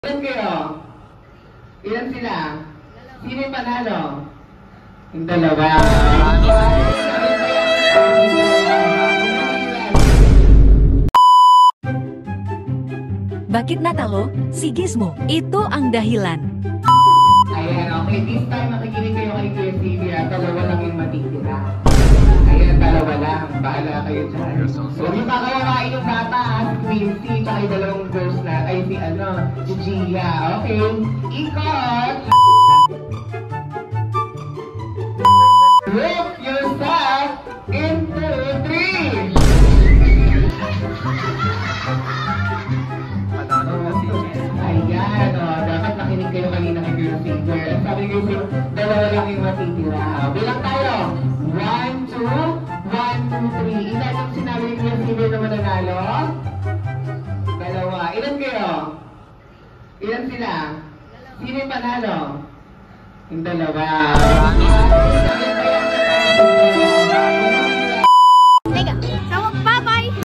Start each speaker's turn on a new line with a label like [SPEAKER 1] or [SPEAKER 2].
[SPEAKER 1] Ilan kayo? Ilan sila? Sino yung panalo? Yung dalawa.
[SPEAKER 2] Bakit natalo? Si Gizmo. Ito ang dahilan.
[SPEAKER 1] Ayan, okay. This time makikinig kayo kay Kuya Silvia. Dalawa lang yung matitira. Ayan, dalawa lang. Bahala kayo dyan. So, yung kakawawain yung bata, si Quincy, tsaka yung dalawang girls na, ay si Gia. Okay? Ikot! Look yourself into 3! Ayan, dapat nakinig kayo kanina kay Girl Singer. Sabi ko yung dalawa lang yung matitira. Bilang tayo. 1, 2, 1, 2, 3. Ilan yung sinabi ni Girl Singer na mananalo? Dalawa. Ilan kayo? Ilan sila? Sino yung panalo? Yung dalawa.